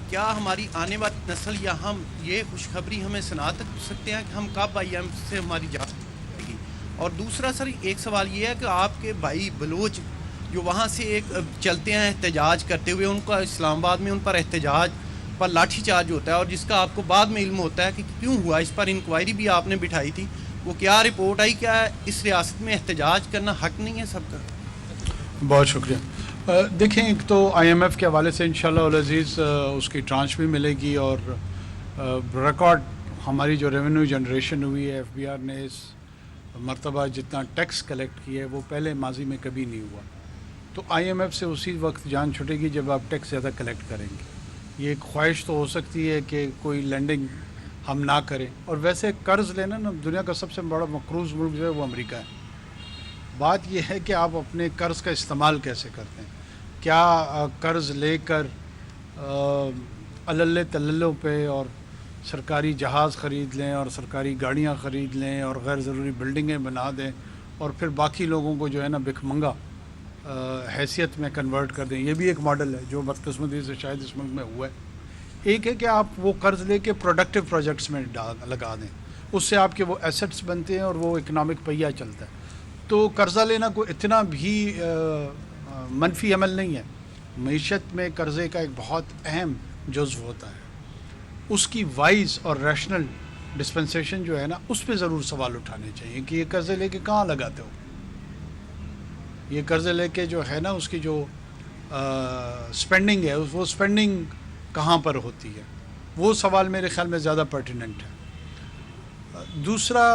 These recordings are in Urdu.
کیا ہماری آنے والی نسل یا ہم یہ خوشخبری ہمیں سنا سکتے ہیں کہ ہم کب آئی ایم سے ہماری جائے گی؟ اور دوسرا سر ایک سوال یہ ہے کہ آپ کے بھائی بلوچ جو وہاں سے ایک چلتے ہیں احتجاج کرتے ہوئے، ان کا اسلام آباد میں ان پر احتجاج پر لاٹھی چارج ہوتا ہے، اور جس کا آپ کو بعد میں علم ہوتا ہے کہ کیوں ہوا، اس پر انکوائری بھی آپ نے بٹھائی تھی، وہ کیا رپورٹ آئی؟ کیا اس ریاست میں احتجاج کرنا حق نہیں ہے سب کا؟ بہت شکریہ۔ دیکھیں، ایک تو آئی ایم ایف کے حوالے سے انشاءاللہ العزیز اس کی ٹرانچ بھی ملے گی، اور ریکارڈ ہماری جو ریونیو جنریشن ہوئی ہے ایف بی آر نے اس مرتبہ جتنا ٹیکس کلیکٹ کیا ہے وہ پہلے ماضی میں کبھی نہیں ہوا، تو آئی ایم ایف سے اسی وقت جان چھٹے گی جب آپ ٹیکس زیادہ کلیکٹ کریں گے۔ یہ ایک خواہش تو ہو سکتی ہے کہ کوئی لینڈنگ ہم نہ کریں، اور ویسے قرض لینا نا، دنیا کا سب سے بڑا مقروض ملک جو ہے وہ امریکہ ہے۔ بات یہ ہے کہ آپ اپنے قرض کا استعمال کیسے کرتے ہیں، کیا قرض لے کر اللے تللوں پہ اور سرکاری جہاز خرید لیں اور سرکاری گاڑیاں خرید لیں اور غیر ضروری بلڈنگیں بنا دیں اور پھر باقی لوگوں کو جو ہے نا بھک منگا حیثیت میں کنورٹ کر دیں۔ یہ بھی ایک ماڈل ہے جو بدقسمتی سے شاید اس ملک میں ہوا ہے۔ ایک ہے کہ آپ وہ قرض لے کے پروڈکٹیو پروجیکٹس میں لگا دیں، اس سے آپ کے وہ ایسٹس بنتے ہیں اور وہ اکنامک پہیہ چلتا ہے۔ تو قرضہ لینا کوئی اتنا بھی منفی عمل نہیں ہے، معیشت میں قرضے کا ایک بہت اہم جزو ہوتا ہے، اس کی وائز اور ریشنل ڈسپنسیشن جو ہے نا اس پہ ضرور سوال اٹھانے چاہیے کہ یہ قرضے لے کے کہاں لگاتے ہو، یہ قرضے لے کے جو ہے نا اس کی جو سپینڈنگ ہے وہ سپینڈنگ کہاں پر ہوتی ہے، وہ سوال میرے خیال میں زیادہ پرٹیننٹ ہے۔ دوسرا،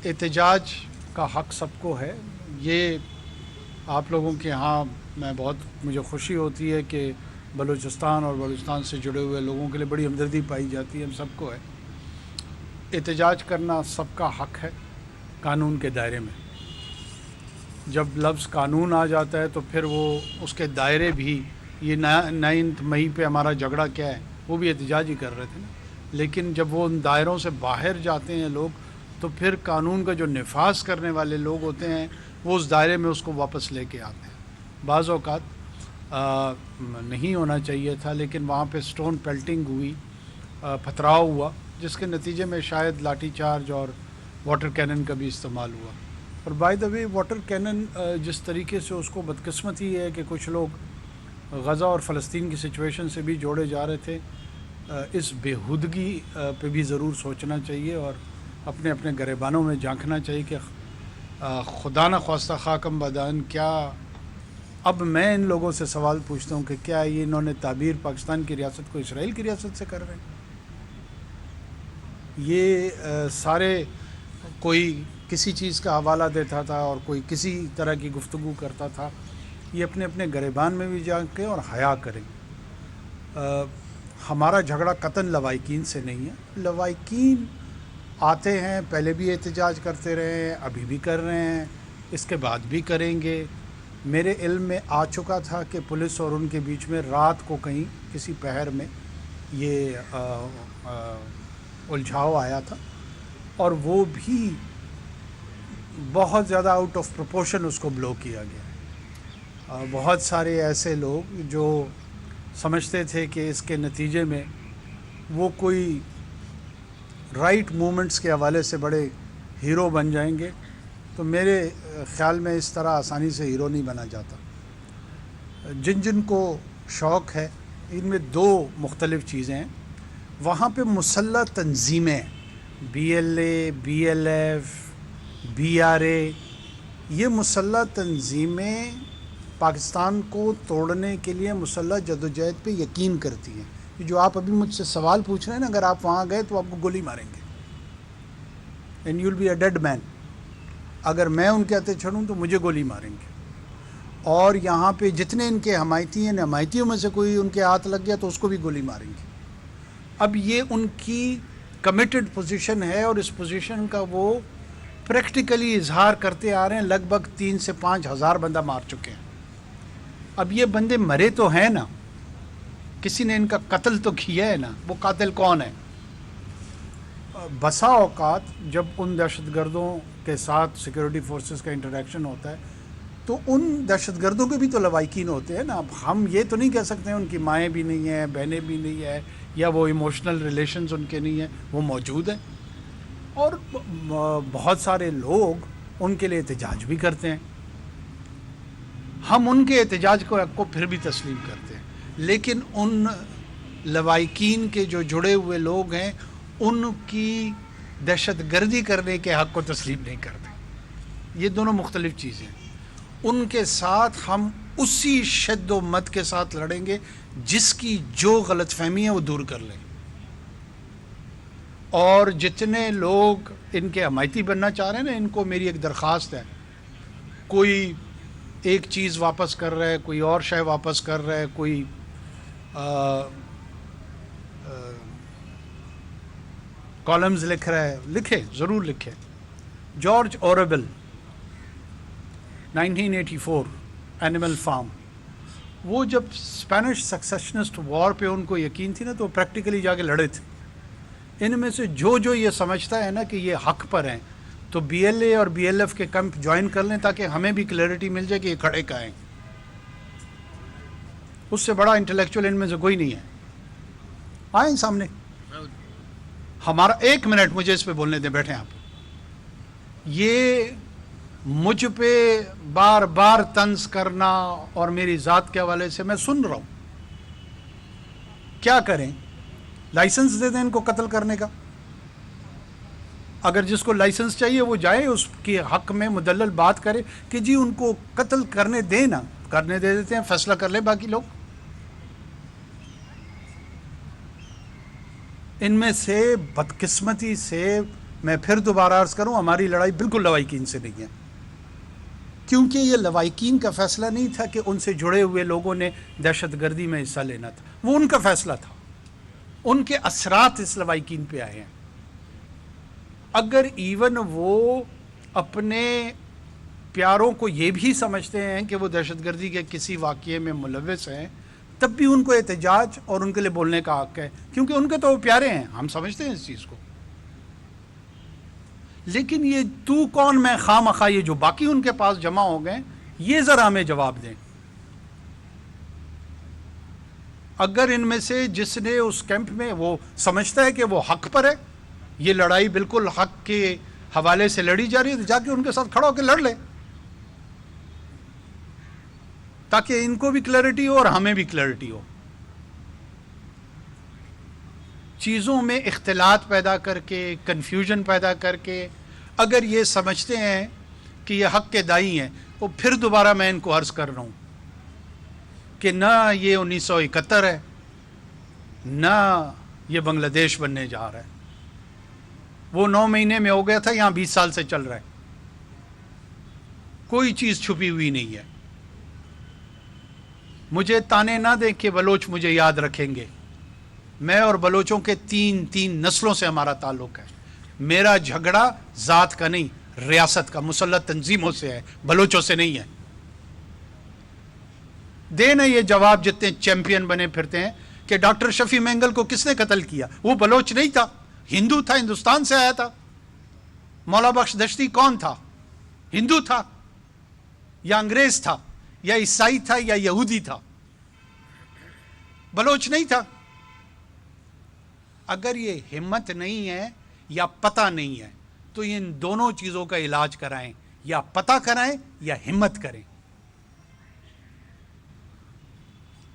احتجاج کا حق سب کو ہے۔ یہ آپ لوگوں کے ہاں مجھے خوشی ہوتی ہے کہ بلوچستان اور بلوچستان سے جڑے ہوئے لوگوں کے لیے بڑی ہمدردی پائی جاتی ہے، ہم سب کو ہے۔ احتجاج کرنا سب کا حق ہے قانون کے دائرے میں۔ جب لفظ قانون آ جاتا ہے تو پھر وہ اس کے دائرے بھی، یہ 9 مئی پہ ہمارا جھگڑا کیا ہے، وہ بھی احتجاج ہی کر رہے تھے نا، لیکن جب وہ ان دائروں سے باہر جاتے ہیں لوگ تو پھر قانون کا جو نفاذ کرنے والے لوگ ہوتے ہیں وہ اس دائرے میں اس کو واپس لے کے آتے ہیں۔ بعض اوقات نہیں ہونا چاہیے تھا، لیکن وہاں پہ سٹون پیلٹنگ ہوئی، پتھراؤ ہوا، جس کے نتیجے میں شاید لاٹھی چارج اور واٹر کینن کا بھی استعمال ہوا۔ اور by the way water cannon جس طریقے سے اس کو بدقسمتی ہے کہ کچھ لوگ غزہ اور فلسطین کی سچویشن سے بھی جوڑے جا رہے تھے، اس بےہودگی پہ بھی ضرور سوچنا چاہیے اور اپنے اپنے گریبانوں میں جھانکنا چاہیے کہ خدا نہ خواستہ خاکم بدان، کیا اب میں ان لوگوں سے سوال پوچھتا ہوں کہ کیا یہ انہوں نے تعبیر پاکستان کی ریاست کو اسرائیل کی ریاست سے کر رہے ہیں؟ یہ سارے کوئی کسی چیز کا حوالہ دیتا تھا اور کوئی کسی طرح کی گفتگو کرتا تھا، یہ اپنے اپنے گریبان میں بھی جھانکیں اور حیا کریں۔ ہمارا جھگڑا قطعاً لوائقین سے نہیں ہے، لوائقین آتے ہیں، پہلے بھی احتجاج کرتے رہے ہیں، ابھی بھی کر رہے ہیں، اس کے بعد بھی کریں گے۔ میرے علم میں آ چکا تھا کہ پولیس اور ان کے بیچ میں رات کو کہیں کسی پہر میں یہ الجھاؤ آیا تھا، اور وہ بھی بہت زیادہ آؤٹ آف پروپورشن اس کو بلو کیا گیا۔ بہت سارے ایسے لوگ جو سمجھتے تھے کہ اس کے نتیجے میں وہ کوئی رائٹ موومنٹس کے حوالے سے بڑے ہیرو بن جائیں گے، تو میرے خیال میں اس طرح آسانی سے ہیرو نہیں بنا جاتا۔ جن جن کو شوق ہے، ان میں 2 مختلف چیزیں ہیں۔ وہاں پہ مسلح تنظیمیں، B L A, B L F, B R A, یہ مسلح تنظیمیں پاکستان کو توڑنے کے لیے مسلح جدوجہد پہ یقین کرتی ہیں۔ جو آپ ابھی مجھ سے سوال پوچھ رہے ہیں نا، اگر آپ وہاں گئے تو آپ کو گولی ماریں گے، and you will be a dead man. اگر میں ان کے ہاتھے چھڑوں تو مجھے گولی ماریں گے۔ اور یہاں پہ جتنے ان کے حمایتی ہیں، حمایتیوں میں سے کوئی ان کے ہاتھ لگ گیا تو اس کو بھی گولی ماریں گے۔ اب یہ ان کی کمیٹڈ پوزیشن ہے، اور اس پوزیشن کا وہ پریکٹیکلی اظہار کرتے آ رہے ہیں۔ لگ بھگ 3 سے 5 ہزار بندہ مار چکے ہیں۔ اب یہ بندے مرے تو ہیں نا، کسی نے ان کا قتل تو کیا ہے نا، وہ قاتل کون ہے؟ بسا اوقات جب ان دہشت گردوں کے ساتھ سیکورٹی فورسز کا انٹریکشن ہوتا ہے تو ان دہشت گردوں کے بھی تو لوائقین ہوتے ہیں نا. اب ہم یہ تو نہیں کہہ سکتے ہیں ان کی مائیں بھی نہیں ہیں, بہنیں بھی نہیں ہیں, یا وہ ایموشنل ریلیشنز ان کے نہیں ہیں, وہ موجود ہیں. اور بہت سارے لوگ ان کے لیے احتجاج بھی کرتے ہیں. ہم ان کے احتجاج کو پھر بھی تسلیم کرتے ہیں, لیکن ان لوائقین کے جو جڑے ہوئے لوگ ہیں ان کی دہشت گردی کرنے کے حق کو تسلیم نہیں کرتے. یہ دونوں مختلف چیزیں ہیں. ان کے ساتھ ہم اسی شد و مت کے ساتھ لڑیں گے جس کی جو غلط فہمی ہے وہ دور کر لیں. اور جتنے لوگ ان کے حمایتی بننا چاہ رہے ہیں نا, ان کو میری ایک درخواست ہے, کوئی ایک چیز واپس کر رہا ہے, کوئی اور شے واپس کر رہا ہے, کوئی کالمز لکھ رہا ہے, لکھے, ضرور لکھے. جارج اورویل 1984 اینیمل فارم, وہ جب اسپینش سکسیشنسٹ وار پہ ان کو یقین تھی نا تو پریکٹیکلی جا کے لڑے تھے. ان میں سے جو یہ سمجھتا ہے نا کہ یہ حق پر ہیں تو بی ایل اے اور بی ایل ایف کے کیمپ جوائن کر لیں تاکہ ہمیں بھی کلیئرٹی مل جائے کہ یہ کھڑے کا ہیں. اس سے بڑا انٹلیکچوئل ان میں سے کوئی نہیں ہے. آئیں سامنے. ہمارا 1 منٹ مجھے اس پہ بولنے دیں, بیٹھیں آپ. یہ مجھ پہ بار بار طنز کرنا اور میری ذات کے حوالے سے میں سن رہا ہوں. کیا کریں؟ لائسنس دے دیں ان کو قتل کرنے کا. اگر جس کو لائسنس چاہیے وہ جائے, اس کے حق میں مدلل بات کرے کہ جی ان کو قتل کرنے دیں نا, کرنے دے دیتے ہیں, فیصلہ کر لیں باقی لوگ. ان میں سے بدقسمتی سے میں پھر دوبارہ عرض کروں, ہماری لڑائی بالکل لوائقین سے نہیں ہے, کیونکہ یہ لوائقین کا فیصلہ نہیں تھا کہ ان سے جڑے ہوئے لوگوں نے دہشت گردی میں حصہ لینا تھا. وہ ان کا فیصلہ تھا. ان کے اثرات اس لوائقین پہ آئے ہیں. اگر ایون وہ اپنے پیاروں کو یہ بھی سمجھتے ہیں کہ وہ دہشت گردی کے کسی واقعے میں ملوث ہیں, تب بھی ان کو احتجاج اور ان کے لیے بولنے کا حق ہے, کیونکہ ان کے تو وہ پیارے ہیں. ہم سمجھتے ہیں اس چیز کو. لیکن یہ تو کون میں خواہ مخواہ یہ جو باقی ان کے پاس جمع ہو گئے, یہ ذرا ہمیں جواب دیں. اگر ان میں سے جس نے اس کیمپ میں وہ سمجھتا ہے کہ وہ حق پر ہے, یہ لڑائی بالکل حق کے حوالے سے لڑی جا رہی ہے, تو جا کے ان کے ساتھ کھڑا ہو کے لڑ لے, تاکہ ان کو بھی کلیئرٹی ہو اور ہمیں بھی کلیئرٹی ہو. چیزوں میں اختلاط پیدا کر کے, کنفیوژن پیدا کر کے, اگر یہ سمجھتے ہیں کہ یہ حق کے دائی ہیں, تو پھر دوبارہ میں ان کو عرض کر رہا ہوں کہ نہ یہ 1971 ہے, نہ یہ بنگلہ دیش بننے جا رہا ہے. وہ 9 مہینے میں ہو گیا تھا, یہاں 20 سال سے چل رہا ہے. کوئی چیز چھپی ہوئی نہیں ہے. مجھے تانے نہ دیں کہ بلوچ مجھے یاد رکھیں گے. میں اور بلوچوں کے 3 نسلوں سے ہمارا تعلق ہے. میرا جھگڑا ذات کا نہیں, ریاست کا, مسلح تنظیموں سے ہے, بلوچوں سے نہیں ہے. دینا یہ جواب جتنے چیمپئن بنے پھرتے ہیں کہ ڈاکٹر شفیع مینگل کو کس نے قتل کیا. وہ بلوچ نہیں تھا, ہندو تھا, ہندوستان سے آیا تھا. مولا بخش دشتی کون تھا؟ ہندو تھا یا انگریز تھا یا عیسائی تھا یا یہودی تھا, بلوچ نہیں تھا. اگر یہ ہمت نہیں ہے یا پتہ نہیں ہے تو ان دونوں چیزوں کا علاج کرائیں, یا پتہ کرائیں یا ہمت کریں.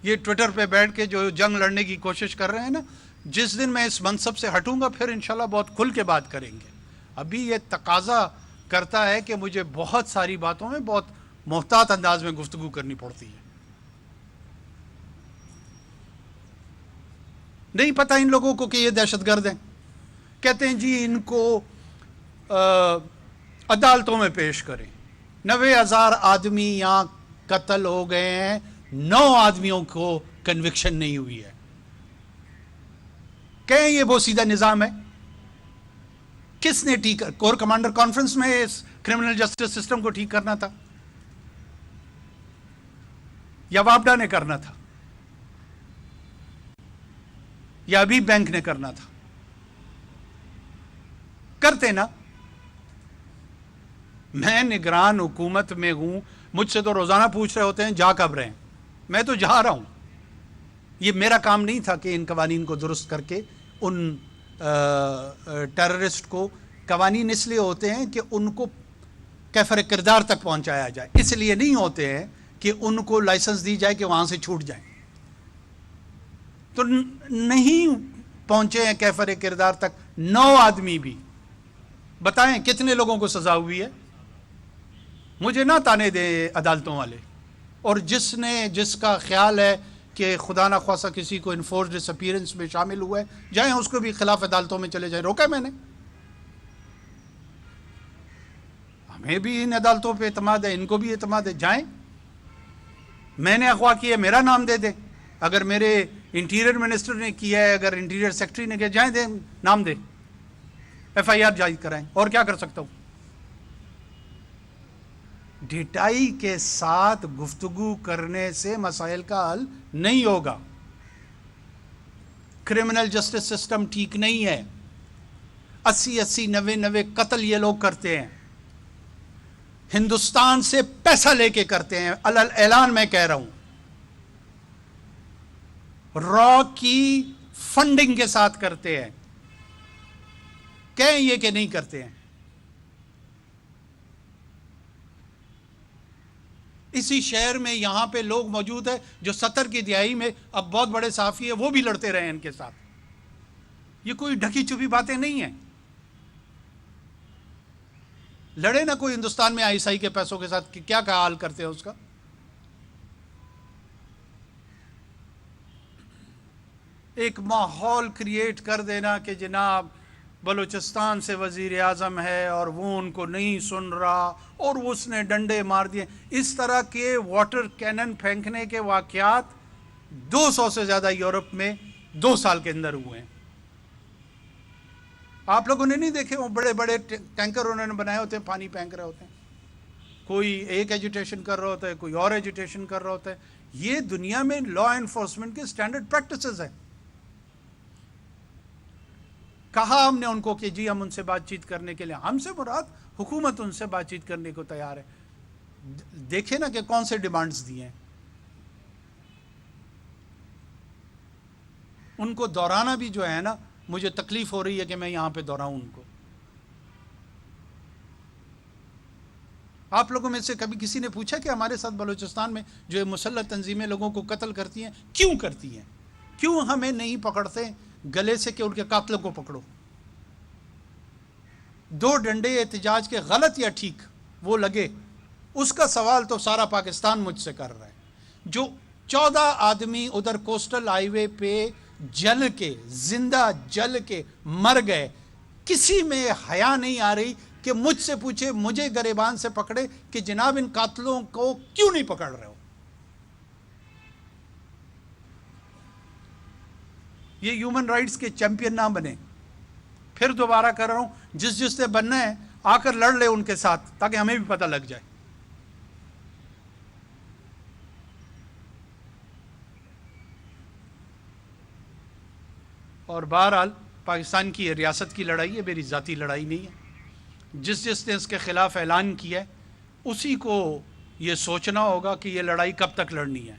یہ ٹویٹر پہ بیٹھ کے جو جنگ لڑنے کی کوشش کر رہے ہیں نا, جس دن میں اس منصب سے ہٹوں گا پھر انشاءاللہ بہت کھل کے بات کریں گے. ابھی یہ تقاضا کرتا ہے کہ مجھے بہت ساری باتوں میں بہت محتاط انداز میں گفتگو کرنی پڑتی ہے. نہیں پتہ ان لوگوں کو کہ یہ دہشت گرد ہیں. کہتے ہیں جی ان کو عدالتوں میں پیش کریں. 90,000 آدمی یہاں قتل ہو گئے ہیں, 9 آدمیوں کو کنوکشن نہیں ہوئی ہے. کہیں یہ وہ سیدھا نظام ہے؟ کس نے ٹھیک, کور کمانڈر کانفرنس میں اس کرمنل جسٹس سسٹم کو ٹھیک کرنا تھا یا واپڈا نے کرنا تھا یا ابھی بینک نے کرنا تھا؟ کرتے نا. میں نگران حکومت میں ہوں, مجھ سے تو روزانہ پوچھ رہے ہوتے ہیں جا کب رہے ہیں. میں تو جا رہا ہوں. یہ میرا کام نہیں تھا کہ ان قوانین کو درست کر کے ان ٹیررسٹ کو، قوانین اس لیے ہوتے ہیں کہ ان کو کیفر کردار تک پہنچایا جائے، اس لیے نہیں ہوتے ہیں کہ ان کو لائسنس دی جائے کہ وہاں سے چھوٹ جائیں. تو نہیں پہنچے ہیں کیفر کردار تک 9 آدمی بھی. بتائیں کتنے لوگوں کو سزا ہوئی ہے؟ مجھے نہ تانے دیں عدالتوں والے. اور جس کا خیال ہے کہ خدا نہ خواصہ کسی کو انفورس ڈس اپیرنس میں شامل ہوا ہے، جائیں اس کو بھی خلاف عدالتوں میں چلے جائیں. روکا میں نے؟ ہمیں بھی ان عدالتوں پہ اعتماد ہے، ان کو بھی اعتماد ہے. جائیں. میں نے اغوا کیا، میرا نام دے دیں. اگر میرے انٹیریئر منسٹر نے کیا ہے، اگر انٹیریئر سیکرٹری نے کیا، جائیں دیں، نام دیں، ایف آئی آر جاری کرائیں. اور کیا کر سکتا ہوں؟ ڈھٹائی کے ساتھ گفتگو کرنے سے مسائل کا حل نہیں ہوگا. کرمنل جسٹس سسٹم ٹھیک نہیں ہے. 80 90 قتل یہ لوگ کرتے ہیں، ہندوستان سے پیسہ لے کے کرتے ہیں. اعلان میں کہہ رہا ہوں، را کی فنڈنگ کے ساتھ کرتے ہیں. کہیں یہ کہ نہیں کرتے ہیں. اسی شہر میں یہاں پہ لوگ موجود ہیں جو 70 کی دہائی میں اب بہت بڑے صحافی ہیں، وہ بھی لڑتے رہے ہیں ان کے ساتھ. یہ کوئی ڈھکی چھپی باتیں نہیں ہیں. لڑے نہ کوئی ہندوستان میں آئی کے پیسوں کے ساتھ، کیا حال کرتے ہیں اس کا. ایک ماحول کریٹ کر دینا کہ جناب بلوچستان سے وزیر اعظم ہے اور وہ ان کو نہیں سن رہا اور اس نے ڈنڈے مار دیے. اس طرح کے واٹر کینن پھینکنے کے واقعات 200 سے زیادہ یورپ میں 2 سال کے اندر ہوئے ہیں. آپ لوگوں نے نہیں دیکھے؟ وہ بڑے بڑے ٹینکر انہوں نے بنائے ہوتے ہیں، پانی پھینک رہے ہوتے ہیں. کوئی ایک ایجوٹیشن کر رہا ہوتا ہے، کوئی اور ایجوٹیشن کر رہا ہوتا ہے. یہ دنیا میں لا انفورسمنٹ کے سٹینڈرڈ پریکٹسز ہیں. کہا ہم نے ان کو کہ جی ہم ان سے بات چیت کرنے کے لیے، ہم سے مراد حکومت ان سے بات چیت کرنے کو تیار ہے. دیکھیں نا کہ کون سے ڈیمانڈز دیے ہیں. ان کو دورانا بھی جو ہے نا، مجھے تکلیف ہو رہی ہے کہ میں یہاں پہ دوہراؤں ان کو. آپ لوگوں میں سے کبھی کسی نے پوچھا کہ ہمارے ساتھ بلوچستان میں جو مسلح تنظیمیں لوگوں کو قتل کرتی ہیں کیوں کرتی ہیں؟ کیوں ہمیں نہیں پکڑتے گلے سے کہ ان کے قاتلوں کو پکڑو؟ 2 ڈنڈے احتجاج کے غلط یا ٹھیک وہ لگے، اس کا سوال تو سارا پاکستان مجھ سے کر رہا ہے. جو 14 آدمی ادھر کوسٹل ہائی وے پہ جل کے، زندہ جل کے مر گئے، کسی میں حیا نہیں آ رہی کہ مجھ سے پوچھے، مجھے گریبان سے پکڑے کہ جناب ان قاتلوں کو کیوں نہیں پکڑ رہے ہو؟ یہ ہیومن رائٹس کے چیمپئن نہ بنے. پھر دوبارہ کر رہا ہوں، جس نے بننا ہے آ کر لڑ لے ان کے ساتھ تاکہ ہمیں بھی پتہ لگ جائے. اور بہرحال پاکستان کی ریاست کی لڑائی ہے، میری ذاتی لڑائی نہیں ہے. جس نے اس کے خلاف اعلان کیا ہے اسی کو یہ سوچنا ہوگا کہ یہ لڑائی کب تک لڑنی ہے.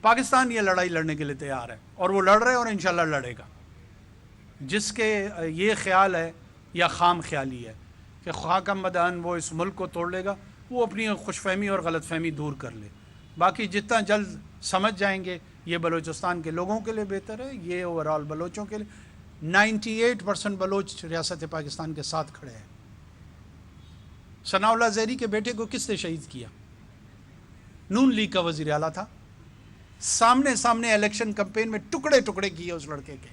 پاکستان یہ لڑائی لڑنے کے لیے تیار ہے اور وہ لڑ رہے ہیں اور انشاءاللہ لڑے گا. جس کے یہ خیال ہے یا خام خیالی ہے کہ خاکم بدان وہ اس ملک کو توڑ لے گا، وہ اپنی خوش فہمی اور غلط فہمی دور کر لے. باقی جتنا جلد سمجھ جائیں گے یہ بلوچستان کے لوگوں کے لیے بہتر ہے، یہ اوورال بلوچوں کے لیے. 98% بلوچ ریاست پاکستان کے ساتھ کھڑے ہیں. ثناء اللہ زہری کے بیٹے کو کس نے شہید کیا؟ نون لیگ کا وزیر اعلیٰ تھا. سامنے الیکشن کمپین میں ٹکڑے ٹکڑے کیے اس لڑکے کے.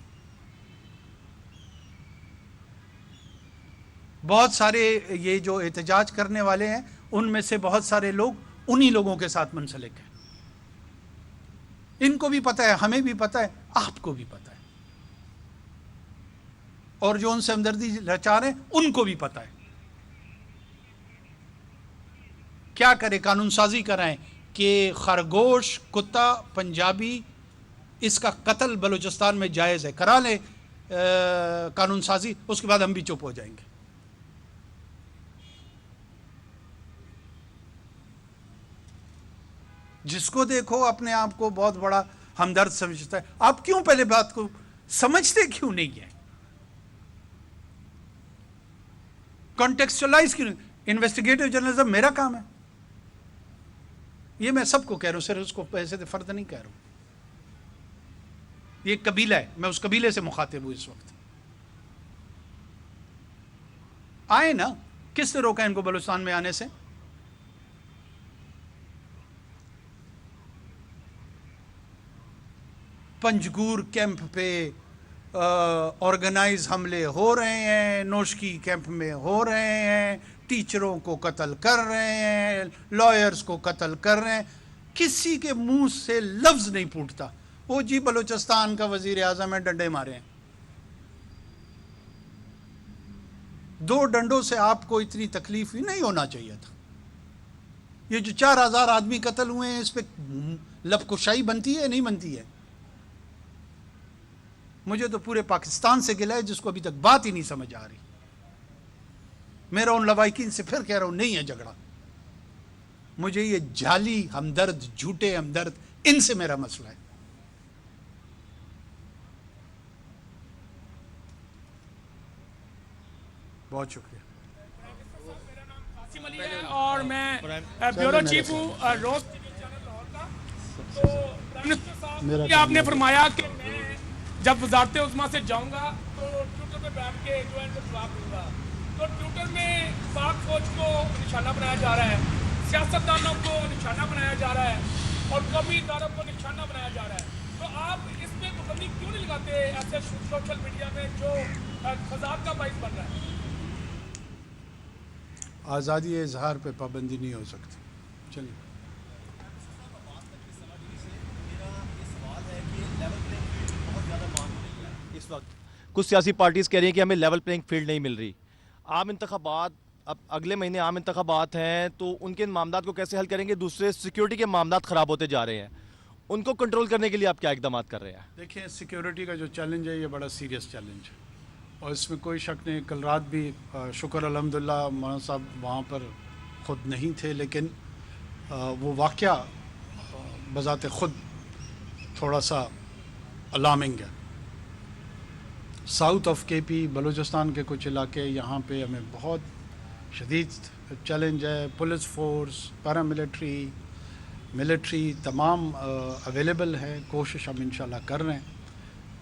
بہت سارے یہ جو احتجاج کرنے والے ہیں ان میں سے بہت سارے لوگ انہی لوگوں کے ساتھ منسلک ہیں. ان کو بھی پتہ ہے، ہمیں بھی پتہ ہے، آپ کو بھی پتہ ہے، اور جو ان سے ہمدردی رچا رہے ہیں ان کو بھی پتہ ہے. کیا کرے؟ قانون سازی کرائیں کہ خرگوش، کتا، پنجابی، اس کا قتل بلوچستان میں جائز ہے. کرا لیں قانون سازی، اس کے بعد ہم بھی چپ ہو جائیں گے. جس کو دیکھو اپنے آپ کو بہت بڑا ہمدرد سمجھتا ہے. آپ کیوں پہلے بات کو سمجھتے کیوں نہیں ہے؟ کانٹیکسچلائز کیوں نہیں؟ انویسٹیگیٹو جرنلزم میرا کام ہے. یہ میں سب کو کہہ رہا ہوں، صرف اس کو ایسے فرد نہیں کہہ رہا ہوں. یہ قبیلہ ہے، میں اس قبیلے سے مخاطب ہوں اس وقت. آئے نا، کس نے روکا ان کو بلوچستان میں آنے سے؟ پنجگور کیمپ پہ آرگنائز حملے ہو رہے ہیں، نوشکی کیمپ میں ہو رہے ہیں، ٹیچروں کو قتل کر رہے ہیں، لائرز کو قتل کر رہے ہیں. کسی کے منہ سے لفظ نہیں پھوٹتا. وہ جی بلوچستان کا وزیر اعظم ہے، ڈنڈے مارے ہیں. 2 ڈنڈوں سے آپ کو اتنی تکلیف ہی نہیں ہونا چاہیے تھا. یہ جو 4000 آدمی قتل ہوئے ہیں، اس پہ لب کشائی بنتی ہے نہیں بنتی ہے؟ مجھے تو پورے پاکستان سے گلہ ہے جس کو ابھی تک بات ہی نہیں سمجھ آ رہی. میرا ان لوائقین سے پھر کہہ رہا ہوں، نہیں ہے جھگڑا. مجھے یہ جعلی ہمدرد، جھوٹے ہمدرد، ان سے میرا مسئلہ ہے. بہت شکریہ. قاسم علی ہے اور میں بیورو چیف ہوں روز ٹی وی چینل لاہور کا. تو پرائم منسٹر صاحب یہ آپ نے فرمایا کہ میں جب وزارت عظمیٰ سے جاؤں گا تو ٹویٹر پہ بیٹھ کے جو ہے ان کو جواب دوں گا. تو ٹویٹر میں پاک فوج کو نشانہ بنایا جا رہا ہے، سیاستدانوں کو نشانہ بنایا جا رہا ہے، اور قومی اداروں کو نشانہ بنایا جا رہا ہے. تو آپ اس پہ پابندی کیوں نہیں لگاتے ایسے سوشل میڈیا میں جو فساد کا باعث بن رہا ہے؟ آزادی اظہار پہ پابندی نہیں ہو سکتی. چلیے. اس وقت کچھ سیاسی پارٹیز کہہ رہی ہیں کہ ہمیں لیول پلینگ فیلڈ نہیں مل رہی. عام انتخابات اب اگلے مہینے عام انتخابات ہیں، تو ان کے معاملات کو کیسے حل کریں گے؟ دوسرے سیکیورٹی کے معاملات خراب ہوتے جا رہے ہیں، ان کو کنٹرول کرنے کے لیے آپ کیا اقدامات کر رہے ہیں؟ دیکھیں، سیکیورٹی کا جو چیلنج ہے یہ بڑا سیریس چیلنج ہے، اور اس میں کوئی شک نہیں. کل رات بھی شکر الحمدللہ مولانا صاحب وہاں پر خود نہیں تھے، لیکن وہ واقعہ بذات خود تھوڑا سا الارمنگ ہے. ساؤتھ آف کے پی، بلوچستان کے کچھ علاقے، یہاں پہ ہمیں بہت شدید چیلنج ہے. پولیس فورس، پیراملٹری، ملٹری تمام اویلیبل ہے. کوشش ہم انشاءاللہ کر رہے ہیں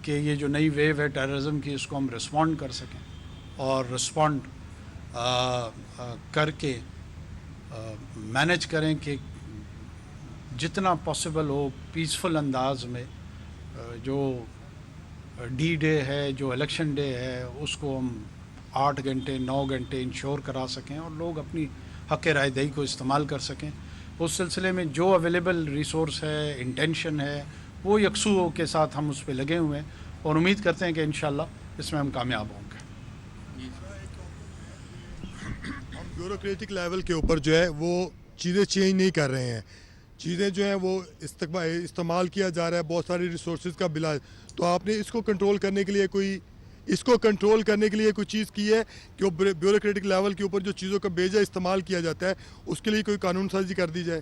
کہ یہ جو نئی ویو ہے ٹیررزم کی، اس کو ہم رسپونڈ کر سکیں، اور رسپونڈ کر کے مینیج کریں کہ جتنا پاسبل ہو پیسفل انداز میں جو ڈی ڈے ہے، جو الیکشن ڈے ہے، اس کو ہم 8 گھنٹے 9 گھنٹے انشور کرا سکیں، اور لوگ اپنی حق رائے دہی کو استعمال کر سکیں. اس سلسلے میں جو اویلیبل ریسورس ہے، انٹینشن ہے، وہ یکسو کے ساتھ ہم اس پہ لگے ہوئے ہیں، اور امید کرتے ہیں کہ انشاءاللہ اس میں ہم کامیاب ہوں گے. ہم بیوروکریٹک لیول کے اوپر جو ہے وہ چیزیں چینج نہیں کر رہے ہیں. چیزیں جو ہیں وہ استعمال کیا جا رہا ہے، بہت ساری ریسورسز کا بلا. تو آپ نے اس کو کنٹرول کرنے کے لیے کوئی چیز کی ہے کہ وہ بیوروکریٹک لیول کے اوپر جو چیزوں کا بیجا استعمال کیا جاتا ہے اس کے لیے کوئی قانون سازی کر دی جائے؟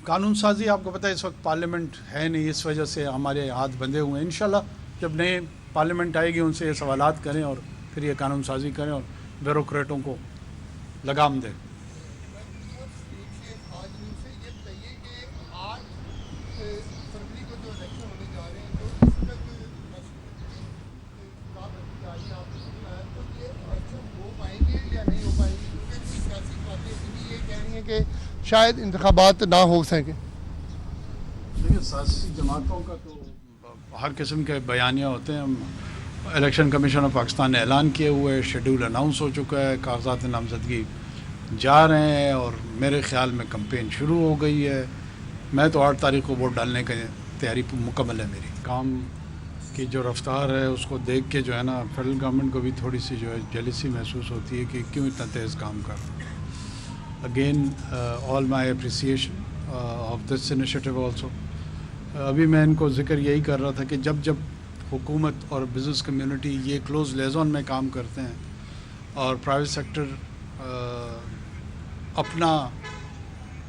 قانون سازی آپ کو پتہ ہے اس وقت پارلیمنٹ ہے نہیں، اس وجہ سے ہمارے ہاتھ بندھے ہوئے ہیں. انشاءاللہ جب نئے پارلیمنٹ آئے گی ان سے یہ سوالات کریں، اور پھر یہ قانون سازی کریں اور بیوروکریٹوں کو لگام دیں. کہ شاید انتخابات نہ ہو سکیں. دیکھیے، سیاسی جماعتوں کا تو ہر قسم کے بیانیہ ہوتے ہیں. الیکشن کمیشن آف پاکستان نے اعلان کیے ہوئے، شیڈول اناؤنس ہو چکا ہے، کاغذات نامزدگی جا رہے ہیں، اور میرے خیال میں کمپین شروع ہو گئی ہے. میں تو 8 تاریخ کو ووٹ ڈالنے کی تیاری مکمل ہے. میری کام کی جو رفتار ہے اس کو دیکھ کے جو ہے نا فیڈرل گورنمنٹ کو بھی تھوڑی سی جو ہے جیلسی محسوس ہوتی ہے کہ کیوں اتنا تیز کام کر رہا ہے. Again, all my appreciation of this initiative also. ابھی میں ان کو ذکر یہی کر رہا تھا کہ جب حکومت اور بزنس کمیونٹی یہ کلوز لیزون میں کام کرتے ہیں، اور پرائیویٹ سیکٹر اپنا